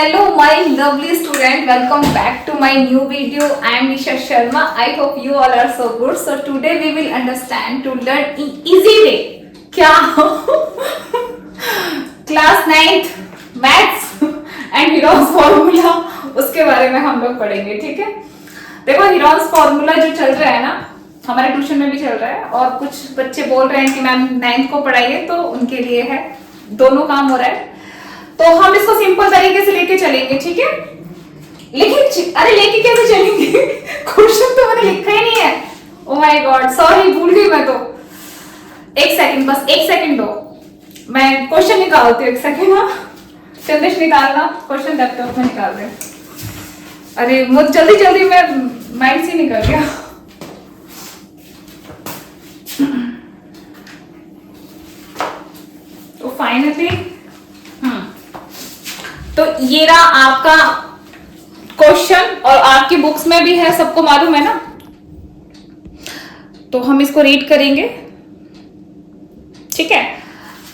Hello my lovely student, welcome back to my new video. I am Nisha Sharma. I hope you all are so good. So today we will understand to learn in easy way क्या class 9th maths and Heron's formula उसके बारे में हम लोग पढ़ेंगे, ठीक है। देखो हीरोन्स फॉर्मूला जो चल रहा है ना, हमारे ट्यूशन में भी चल रहा है और कुछ बच्चे बोल रहे हैं कि मैम 9th को पढ़ाइए, तो उनके लिए है, दोनों काम हो रहा है। तो हम इसको सिंपल तरीके से लेके चलेंगे, ठीक है। लेकिन अरे लेके कैसे चलेंगे क्वेश्चन तो मैंने लिखा ही नहीं है। ओ माय गॉड, सॉरी, भूल गई मैं तो। एक सेकंड, बस एक सेकंड दो, मैं क्वेश्चन निकालती हूँ। एक सेकंड, हाँ चंदेश निकालना क्वेश्चन, लैपटॉप में निकाल रहे। अरे मुझे जल्दी जल्दी, मैं माइंड से निकल गया। तो फाइनली तो ये रहा आपका क्वेश्चन, और आपकी बुक्स में भी है, सबको मालूम है ना। तो हम इसको रीड करेंगे, ठीक है।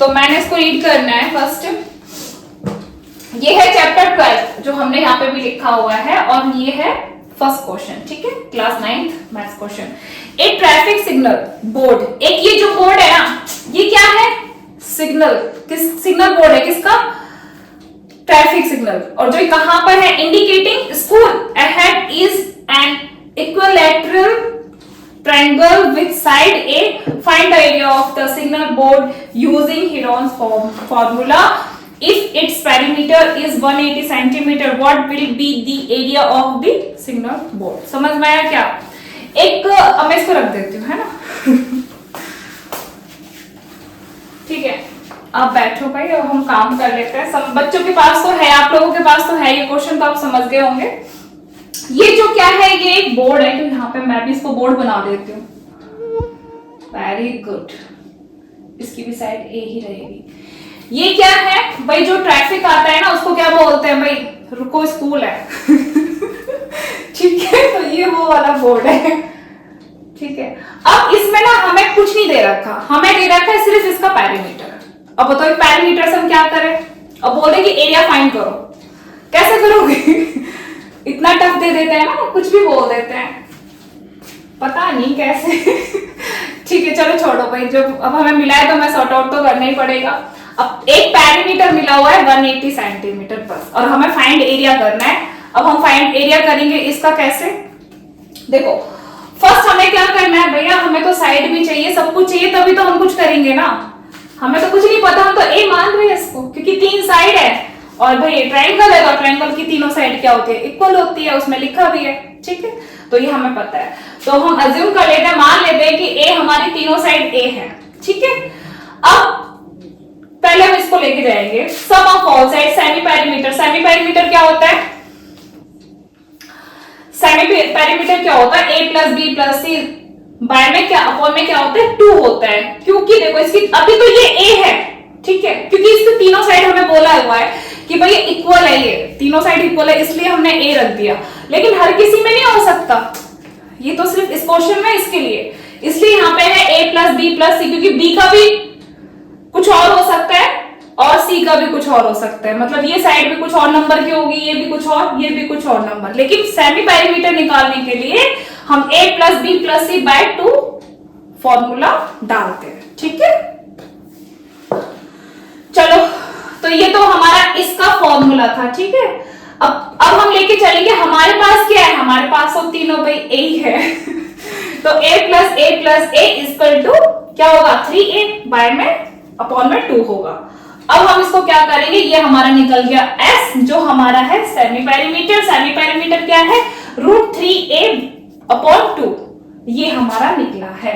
तो मैंने इसको रीड करना है फर्स्ट। ये है चैप्टर 12 जो हमने यहाँ पे भी लिखा हुआ है, और ये है फर्स्ट क्वेश्चन, ठीक है, क्लास 9th मैथ्स क्वेश्चन। एक ट्रैफिक सिग्नल बोर्ड, एक ये जो बोर्ड है ना, ये क्या है? सिग्नल। किस सिग्नल बोर्ड है? किसका? Traffic signal. और जो कहां पर है? Indicating school ahead is an equilateral triangle with side A, find the area of the signal board using Heron's formula. If its perimeter is 180 centimetre, what will be the area of the signal board. समझ में आया क्या? एक अब मैं इसको रख देती हूँ, है ना ठीक है। आप बैठो भाई, अब हम काम कर लेते हैं। सब बच्चों के पास तो है, आप लोगों के पास तो है ये क्वेश्चन, तो आप समझ गए होंगे। ये जो क्या है, ये एक बोर्ड है, तो यहाँ पे मैं भी इसको बोर्ड बना देती हूँ। वेरी गुड, इसकी भी साइड ए ही रहेगी। ये क्या है भाई? जो ट्रैफिक आता है ना, उसको क्या बोलते हैं भाई? रुको, स्कूल है ठीक है। तो ये वो वाला बोर्ड है, ठीक है। अब इसमें ना हमें कुछ नहीं दे रखा, हमें दे रखा है सिर्फ इसका पैरामीटर। अब बताओ पैरामीटर से हम क्या करें? अब बोले कि एरिया फाइंड करो, कैसे करोगे इतना टफ दे देते हैं ना, कुछ भी बोल देते हैं, पता नहीं कैसे ठीक है, चलो छोड़ो भाई, जो अब हमें मिला है तो हमें सॉर्ट आउट तो करना ही पड़ेगा। अब एक पैरामीटर मिला हुआ है 180 सेंटीमीटर बस, और हमें फाइंड एरिया करना है। अब हम फाइंड एरिया करेंगे इसका कैसे? देखो फर्स्ट हमें क्या करना है भैया, हमें तो साइड भी चाहिए, सब कुछ चाहिए, तभी तो हम कुछ करेंगे ना। हमें तो कुछ नहीं पता, हम तो ए मान रहे हैं इसको, क्योंकि 3 साइड है, और भाई ट्रायंगल है, तो ट्रायंगल की तीनों साइड क्या होती है? इक्वल होती है, उसमें लिखा भी है, ठीक है। तो ये हमें पता है, तो हम अज्यूम कर लेते हैं, मान लेते हैं कि ए हमारी तीनों साइड ए है, ठीक है। अब पहले हम इसको लेके जाएंगे sum of all side semi perimeter. Semi perimeter क्या होता है? सेमी पैरीमीटर क्या होता है? A plus B plus C by में क्या अपॉन में क्या होता है? 2 होता है। क्योंकि देखो इसकी अभी तो ये ए है, ठीक है, क्योंकि इसके तीनों साइड हमें बोला हुआ है कि भाई इक्वल है, ये तीनों साइड इक्वल है, इसलिए हमने ए रख दिया। लेकिन हर किसी में नहीं हो सकता, ये तो सिर्फ इस क्वेश्चन में इसके लिए, इसलिए यहाँ पे है ए प्लस बी प्लस सी, क्योंकि बी का भी कुछ और हो सकता है और सी का भी कुछ और हो सकता है, मतलब ये साइड भी कुछ और नंबर की होगी, ये भी कुछ और, ये भी कुछ और नंबर। लेकिन सेमी पैरीमीटर निकालने के लिए हम a plus B plus C by 2 formula डालते हैं, ठीक है। चलो, तो ये तो हमारा इसका फॉर्मूला था, ठीक है। अब हम लेके चलेंगे, हमारे पास क्या है? हमारे पास तो तीनों भाई a ही है तो a plus a equal to क्या होगा? 3a बाय में अपॉन में 2 होगा। अब हम इसको क्या करेंगे? ये हमारा निकल गया s, जो हमारा है सेमी पैरीमीटर। सेमी पैरीमीटर क्या है? √3a अपॉन 2, ये हमारा निकला है।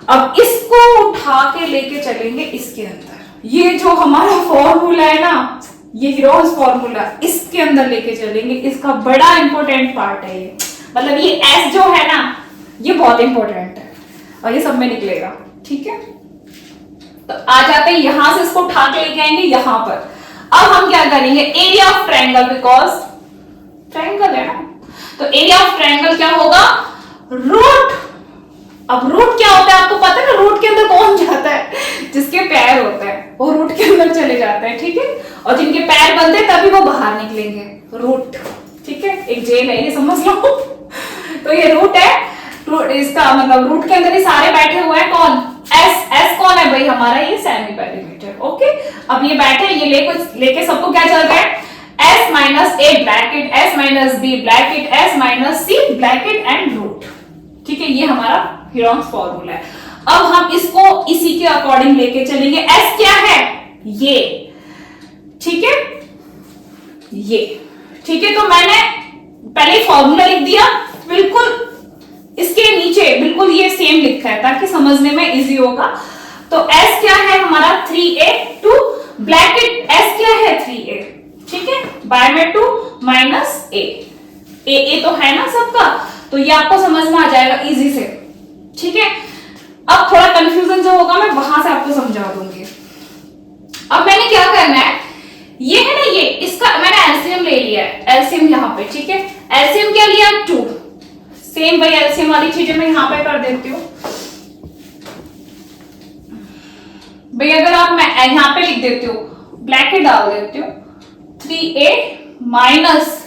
अब इसको उठा के लेके चलेंगे इसके अंदर, ये जो हमारा फॉर्मूला है ना, ये हीरोन्स फॉर्मूला, इसके अंदर लेके चलेंगे। इसका बड़ा इंपॉर्टेंट पार्ट है ये, मतलब ये s जो है ना, ये बहुत इंपॉर्टेंट है, और ये सब में निकलेगा, ठीक है। तो आ जाते हैं यहां से, इसको उठा के लेके आएंगे यहां पर। अब हम क्या करेंगे? Area of triangle, because triangle है ना, तो एरिया ऑफ ट्रायंगल क्या होगा? रूट। अब रूट क्या होता है आपको पता है ना? रूट के अंदर कौन जाता है? जिसके पैर होता है वो रूट के अंदर चले जाते हैं, ठीक है। और जिनके पैर बनते हैं तभी वो बाहर बाहर निकलेंगे, रूट, ठीक है, एक जेल है ये समझ लो। तो ये रूट है, इसका मतलब रूट के अंदर ही सारे बैठे हुए हैं, कौन, एस कौन है भाई हमारा, ये सेमी पेरीमीटर। ओके, अब ये बैठे, ये लेके सबको क्या चल रहा है, s minus A bracket, s minus B bracket, s minus C bracket and root, ठीक है, ये हमारा हीरोन्स फॉर्मूला है। अब हम इसको इसी के अकॉर्डिंग लेके चलेंगे। s क्या है, ये, ठीक है, ये, ठीक है, तो मैंने पहले फॉर्मूला लिख दिया, बिल्कुल इसके नीचे बिल्कुल ये सेम लिखा है ताकि समझने में इजी होगा। तो s क्या है हमारा 3a टू ब्रैकेट s क्या है 3a, ठीक है, बाय में 2 माइनस a तो है ना सबका, तो ये आपको समझ में आ जाएगा इजी से, ठीक है। अब थोड़ा कंफ्यूजन जो होगा मैं वहां से आपको समझा दूंगी। अब मैंने क्या करना है, ये है ना, ये इसका मैंने एलसीएम ले लिया है, एलसीएम यहाँ पे, ठीक है, एलसीएम क्या लिया 2, सेम वही एलसीएम वाली चीजें मैं यहाँ पे कर देती हूँ भाई। अगर आप मैं यहाँ पे लिख देती हूँ, ब्रैकेट डाल देती हूँ 3a माइनस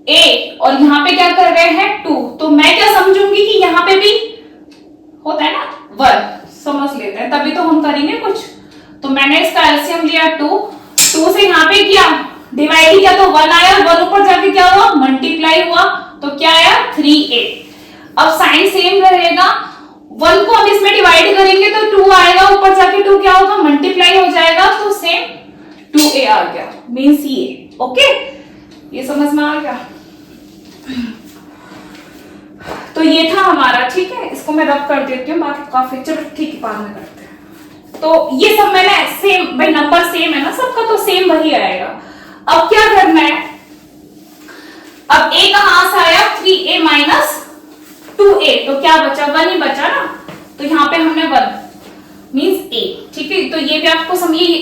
a, और यहाँ पे क्या कर रहे हैं 2, तो मैं क्या समझूंगी कि यहाँ पे भी होता है ना 1, समझ लेते हैं तभी तो हम करेंगे कुछ। तो मैंने इसका एलसीएम लिया 2 से यहाँ पे किया डिवाइड किया तो 1 आया, 1 ऊपर जाके क्या हुआ मल्टीप्लाई हुआ, तो क्या आया 3a। अब साइन सेम रहेगा, 1 को हम इसमें डिवाइड करेंगे तो 2 आएगा, ऊपर जाके 2 क्या होगा मल्टीप्लाई हो जाएगा, तो सेम 2a आ गया, मींस ये। ओके, ये समझ में आ गया। तो ये था हमारा, ठीक है, इसको मैं रब कर देती हूँ, बाकी काफी, चलो ठीक है बाद में करते हैं। तो ये सब मैंने सेम, भाई नंबर सेम है ना सबका, तो सेम वही आएगा। अब क्या करना है, अब a कहां से आया 3a माइनस 2a, तो क्या बचा 1 ही बचा ना, तो यहाँ पे हमने 1 मींस a, ठीक है। तो ये भी आपको समझिए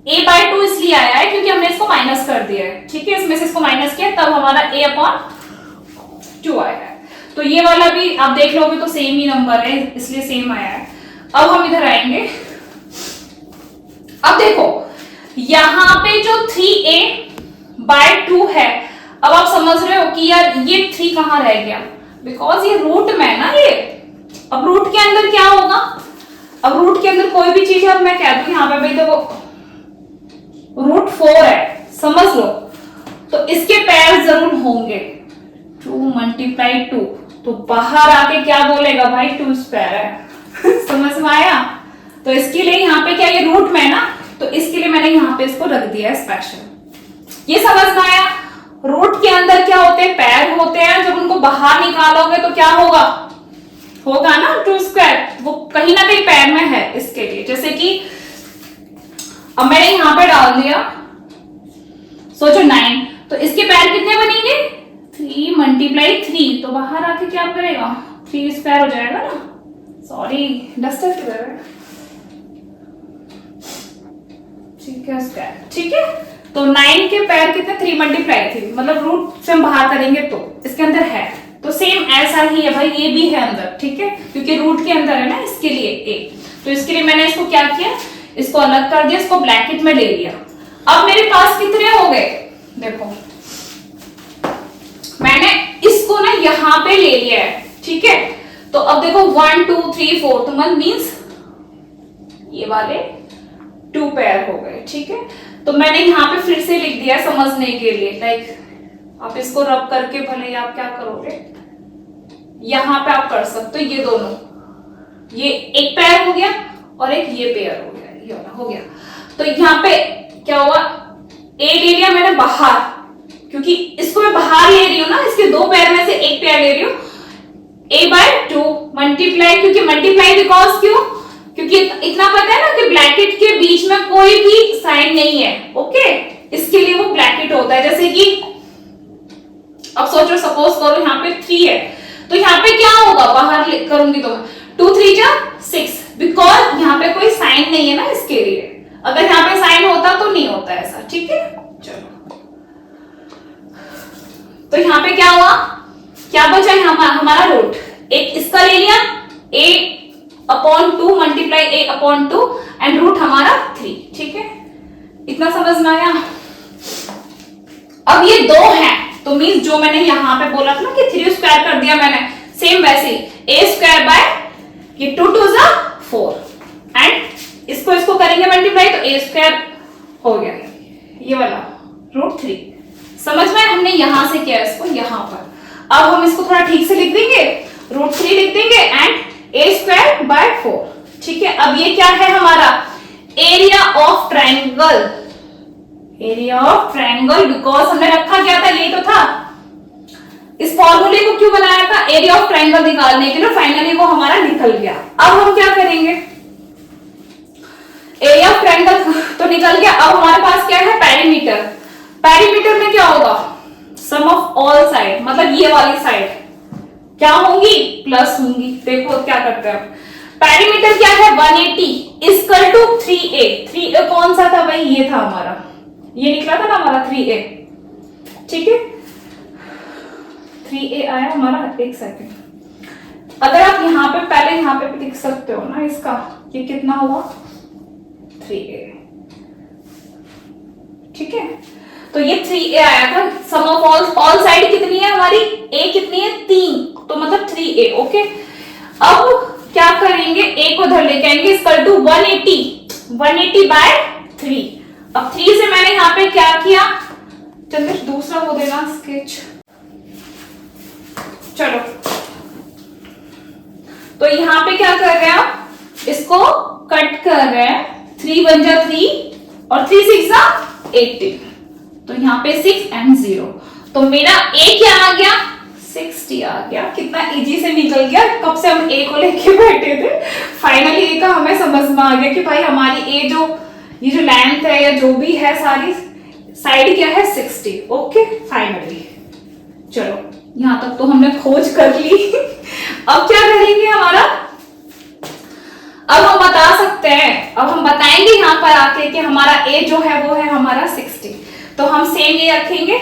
a बाय 2 इसलिए आया है क्योंकि हमने इसको माइनस कर दिया है, ठीक है, इसमें से इसको माइनस किया तब हमारा a अपॉन 2 आया है। तो ये वाला भी आप देख लोगे तो सेम ही नंबर है, इसलिए सेम आया है। अब हम इधर आएंगे, अब देखो यहां पे जो 3a बाय 2 है, अब आप समझ रहे हो कि यार ये 3 कहां रह गया, बिकॉज ये रूट में ना ये। अब रूट के अंदर क्या होगा, अब रूट के अंदर कोई भी चीज है, अब मैं कह दूं यहाँ पे भाई देखो रूट 4 है, समझ लो, तो इसके पैर जरूर होंगे 2 मल्टीप्लाई 2, तो बाहर आके क्या बोलेगा भाई 2 स्क्वायर है। समझ में आया। तो इसके लिए यहाँ पे क्या ये रूट में है ना, तो इसके लिए मैंने यहाँ पे इसको रख दिया है स्पेशल। ये समझ में आया। रूट के अंदर क्या होते हैं, पैर होते हैं, जब उनको बाहर निकालोगे तो क्या होगा, होगा ना 2 स्क्वायर, वो कहीं ना कहीं पैर में है। इसके लिए जैसे कि अब मैंने यहाँ पे डाल दिया, सोचो 9, तो इसके पैर कितने बनेंगे 3 मल्टीप्लाई 3, तो बाहर आके क्या करेगा 3 स्क्वायर हो जाएगा ना। सॉरी डस्टर किधर है, ठीक है स्क्वायर, ठीक है। तो 9 के पैर कितने 3 मल्टीप्लाई 3, मतलब रूट से हम बाहर करेंगे तो इसके अंदर है, तो सेम ऐसा ही है भाई, ये भी है अंदर, ठीक है, क्योंकि रूट के अंदर है ना, इसके लिए a। तो इसके लिए मैंने इसको क्या किया, इसको अलग कर दिया, इसको ब्रैकेट में ले लिया। अब मेरे पास कितने हो गए, देखो मैंने इसको ना यहां पे ले लिया है, ठीक है। तो अब देखो 1 2 3 4, तो मतलब मींस ये वाले 2 पैर हो गए, ठीक है। तो मैंने यहाँ पे फिर से लिख दिया समझने के लिए, लाइक आप इसको रब करके भले आप क्या करोगे, यहां पे आप कर सकते हो, ये दोनों, ये एक पैर हो गया और एक ये पैर हो गया, ये वाला हो गया। तो यहाँ पे क्या हुआ, ए ले लिया मैंने बाहर, क्योंकि इसको मैं बाहर ले रही हूँ ना, इसके 2 पैर में से एक पैर ले रही हूँ, a बाय 2 मल्टीप्लाई, क्योंकि मल्टीप्लाई बिकॉज क्यों, क्योंकि इतना पता है ना कि ब्रैकेट के बीच में कोई भी साइन नहीं है, ओके, इसके लिए वो ब्रैकेट होता है। जैसे कि अब सोचो सपोज करो यहाँ पे 3 है, तो यहाँ पे क्या होगा, बाहर करूंगी तो 2 3 जा 6, बिकॉज यहाँ पे कोई साइन नहीं है ना इसके लिए। अगर यहाँ पे साइन होता तो नहीं होता ऐसा, ठीक है। चलो तो यहाँ पे क्या हुआ, क्या बचा है हमारा रूट, एक इसका ले लिया a upon 2 multiply a upon 2 and root हमारा 3, ठीक है। इतना समझ में आया। तो मीन्स जो मैंने यहाँ पे बोला था ना कि 3 स्क्वायर कर दिया मैंने, सेम वैसे ही a स्क्वायर बाय ये 2 2 जा 4 एंड इसको करेंगे मल्टीप्लाई तो a स्क्वायर हो गया ये वाला √3। समझ में? हमने यहां से किया इसको यहां पर। अब हम इसको थोड़ा ठीक से लिख देंगे, √3 लिख देंगे एंड a स्क्वायर बाय 4। ठीक है, अब ये क्या है हमारा area of triangle. Area of triangle because हमने रखा क्या था, यही तो था। इस फॉर्मूले को क्यों बनाया था, एरिया ऑफ ट्रायंगल निकालने के लिए। फाइनली वो हमारा निकल गया। अब हम क्या करेंगे, एरिया ऑफ ट्रायंगल तो निकल गया। अब हमारे पास क्या है, पेरीमीटर। पेरीमीटर में क्या होगा, सम ऑफ ऑल साइड, मतलब ये वाली साइड क्या होंगी, प्लस होंगी। देखो क्या करते हैं, पेरीमीटर क्या है 180 इक्वल टू 3a। 3a कौन सा था भाई, ये था हमारा, ये निकला था ना हमारा 3a। ठीक है, 3a आया हमारा। एक सेकंड, अगर आप यहाँ पे पहले यहाँ पे भी लिख सकते हो ना इसका, ये कितना हुआ 3a। ठीक है, तो ये 3a आया था। सम ऑफ ऑल साइड कितनी है हमारी, a कितनी है 3, तो मतलब 3a। ओके, अब क्या करेंगे, a को उधर लेके आएंगे इक्वल टू 180 बाय 3। अब 3 से मैंने यहाँ पे क्या किया, चंद्र दूसरा वो देना स्केच। चलो, तो यहाँ पे क्या कर रहे हैं आप, इसको कट कर रहे हैं। 3 1 जा 3 और 3 6 जा 18, तो यहाँ पे 6 एंड 0, तो मेरा a क्या आ गया 60 आ गया। कितना इजी से निकल गया, कब से हम a को लेके बैठे थे। फाइनली a का हमें समझ में आ गया कि भाई हमारी a जो ये जो लेंथ है या जो भी है सारी साइड क्या है 60। ओके, फाइनली चलो यहां तक तो हमने खोज कर ली। अब क्या करेंगे हमारा, अब हम बता सकते हैं, अब हम बताएंगे यहाँ पर आके कि हमारा a जो है वो है हमारा 60। तो हम सेम ये रखेंगे,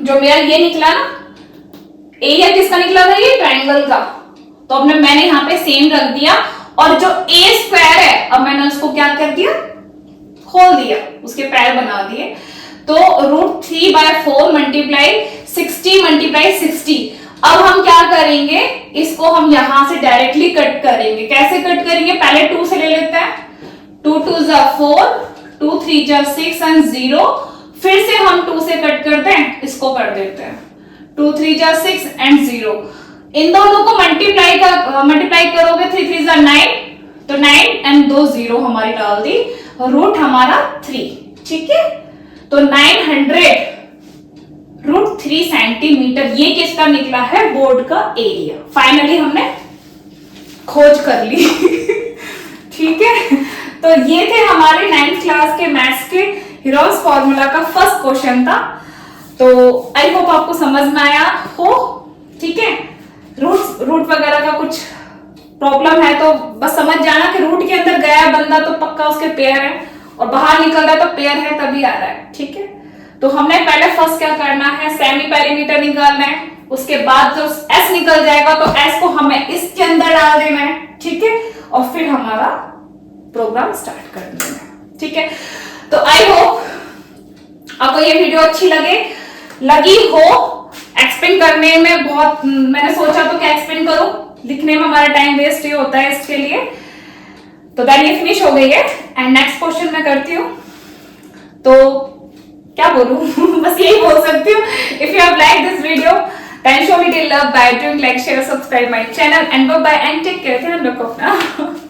जो मेरा ये निकला ना एरिया किसका निकला था, ये ट्रायंगल का, तो अब मैंने यहाँ पे सेम रख दिया। और जो a स्क्वायर है अब मैंने उसको क्या कर दिया, खोल दिया, उसके पैर बना दिए। तो √3 बाय 4 मल्टीप्लाई 60 मल्टीप्लाई 60। अब हम क्या करेंगे, इसको हम यहां से डायरेक्टली कट करेंगे। कैसे कट करेंगे, पहले 2 से ले लेते हैं। 2 2 जा 4, 2 3 जा 6 एंड 0। फिर से हम 2 से कट करते हैं, इसको कर देते हैं 2 3 जा 6 एंड 0। इन दोनों को मल्टीप्लाई करोगे, 3 3 जा 9, तो 9 एंड 2 0 हमारी डाल दी, रूट हमारा 3। ठीक है, तो 900 √3 सेंटीमीटर ये किसका निकला है, बोर्ड का एरिया। फाइनली हमने खोज कर ली। ठीक है, तो ये थे हमारे 9th क्लास के मैथ्स के हीरोज फॉर्मूला का फर्स्ट क्वेश्चन था। तो आई होप आपको समझ में आया हो। ठीक है, रूट वगैरह का कुछ प्रॉब्लम है तो बस समझ जाना कि रूट के अंदर गया बंदा तो पक्का उसके पेयर है, और बाहर निकल रहा है तो पेयर है तभी आ रहा है। ठीक है, तो हमने पहले फर्स्ट क्या करना है, सेमी पेरीमीटर निकालना है। उसके बाद जो s निकल जाएगा तो s को हमें इसके अंदर डाल देना है। ठीक है, और फिर हमारा प्रोग्राम स्टार्ट कर देना है। ठीक है, तो आई होप आपको ये वीडियो अच्छी लगी हो। एक्सप्लेन करने में बहुत मैंने सोचा तो क्या एक्सप्लेन करूं, लिखने में हमारा टाइम वेस्ट ही होता है इसके लिए। तो देन ये फिनिश हो गई है एंड नेक्स्ट क्वेश्चन मैं करती हूँ। तो क्या बोलूं, बस यही बोल सकती हूँ। If you have like this video then show me love by doing like, share, subscribe my channel and bye bye and take care. ध्यान रखो अपना।